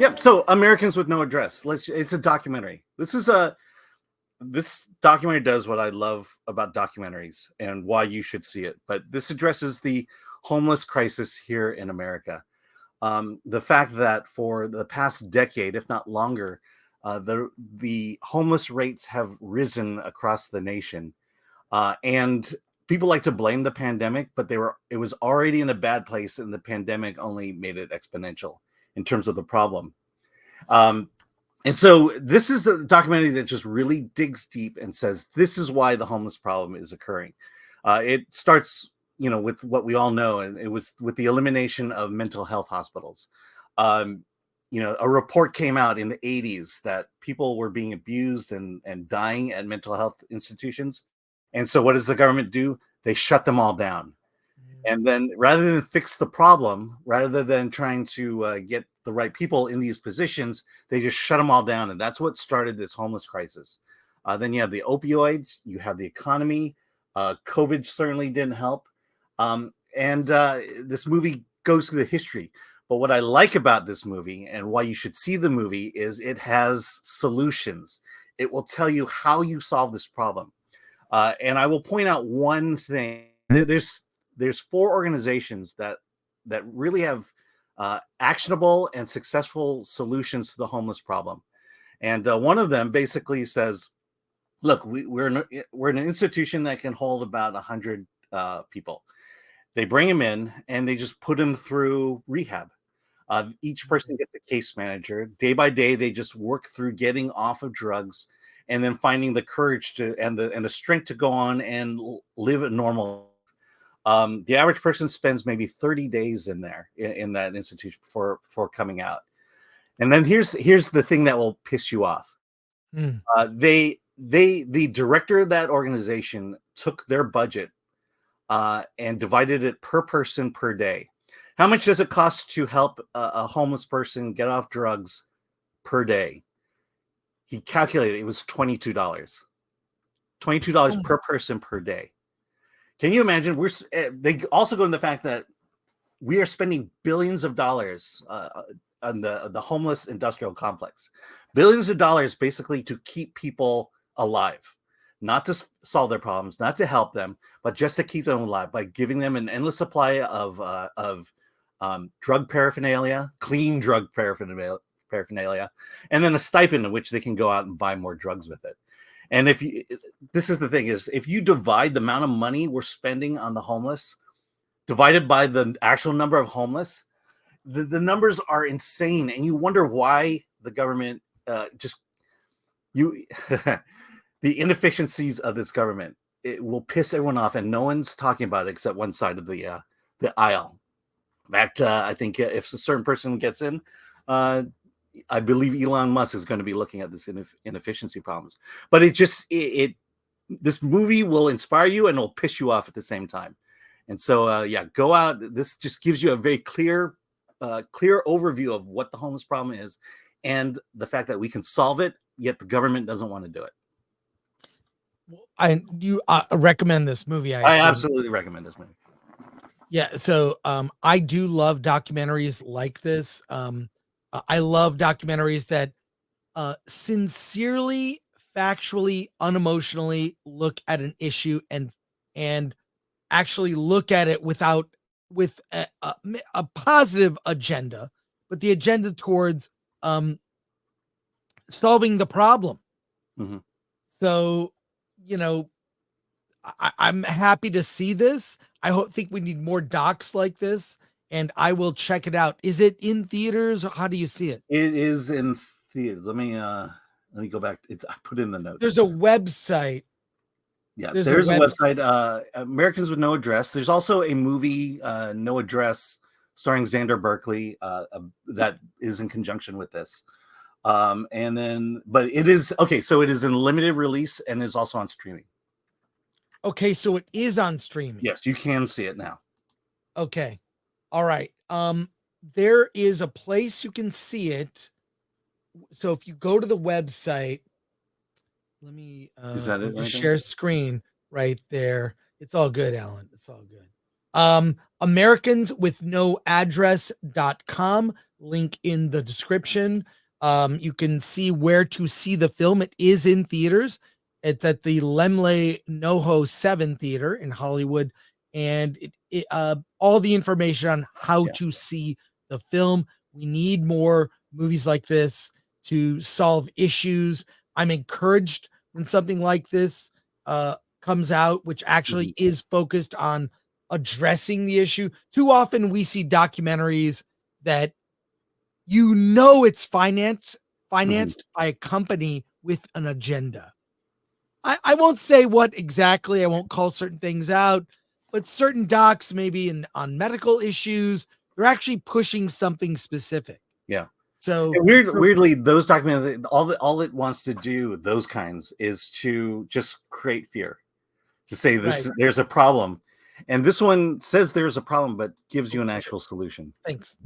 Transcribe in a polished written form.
Yep. So Americans with No Address. It's a documentary. This documentary does what I love about documentaries and why you should see it. But this addresses the homeless crisis here in America. The fact that for the past decade, if not longer, the homeless rates have risen across the nation, and people like to blame the pandemic, but it was already in a bad place, and the pandemic only made it exponential in terms of the problem. And so this is a documentary that just really digs deep and says this is why the homeless problem is occurring. It starts, with what we all know, and it was with the elimination of mental health hospitals. A report came out in the 80s that people were being abused and dying at mental health institutions. And so what does the government do? They shut them all down. And then rather than fix the problem, rather than trying to get the right people in these positions, they just shut them all down. And that's what started this homeless crisis. Then you have the opioids, you have the economy. COVID certainly didn't help. This movie goes through the history. But what I like about this movie and why you should see the movie is it has solutions. It will tell you how you solve this problem. And I will point out one thing. There's 4 organizations that really have actionable and successful solutions to the homeless problem. And one of them basically says, look, we're an institution that can hold about 100 people. They bring them in and they just put them through rehab. Each person gets a case manager. Day by day, they just work through getting off of drugs and then finding the courage and the strength to go on and live a normal. The average person spends maybe 30 days in there in that institution before coming out. And then here's the thing that will piss you off. The director of that organization took their budget and divided it per person per day. How much does it cost to help a homeless person get off drugs per day? He calculated it was $22. $22 per person per day. Can you imagine? They also go into the fact that we are spending billions of dollars on the homeless industrial complex. Billions of dollars basically to keep people alive, not to solve their problems, not to help them, but just to keep them alive by giving them an endless supply of drug paraphernalia, clean drug paraphernalia, and then a stipend in which they can go out and buy more drugs with it. And this is the thing is, if you divide the amount of money we're spending on the homeless, divided by the actual number of homeless, the numbers are insane. And you wonder why the government the inefficiencies of this government, it will piss everyone off. And no one's talking about it except one side of the aisle. In fact, I think if a certain person gets in, I believe Elon Musk is going to be looking at this inefficiency problems. But this movie will inspire you and it'll piss you off at the same time. And so, go out. This just gives you a very clear overview of what the homeless problem is and the fact that we can solve it, yet the government doesn't want to do it. You recommend this movie? I absolutely recommend this movie. Yeah. So I do love documentaries like this. I love documentaries that sincerely, factually, unemotionally look at an issue and actually look at it with a positive agenda, but the agenda towards solving the problem. Mm-hmm. So, I'm happy to see this. I think we need more docs like this. And I will check it out. Is it in theaters? Or how do you see it? It is in theaters. Let me go back. I put in the notes. There's a website. Yeah, there's a website. Americans with No Address. There's also a movie, No Address, starring Xander Berkeley, that is in conjunction with this. But it is okay. So it is in limited release and is also on streaming. Okay, so it is on streaming. Yes, you can see it now. Okay. All right. There is a place you can see it. So if you go to the website, let me is that it? Share screen right there. It's all good, Alan. It's all good. Americanswithnoaddress.com, link in the description. You can see where to see the film. It is in theaters. It's at the Lemley NoHo 7 Theater in Hollywood. And all the information on how to see the film. We need more movies like this to solve issues. I'm encouraged when something like this comes out, which actually is focused on addressing the issue. Too often we see documentaries that it's financed by a company with an agenda. I won't say what exactly, I won't call certain things out, but certain docs maybe on medical issues, they're actually pushing something specific. Yeah. So weirdly, those documentaries, all it wants to do, those kinds, is to just create fear, to say there's a problem. And this one says there's a problem, but gives you an actual solution. Thanks.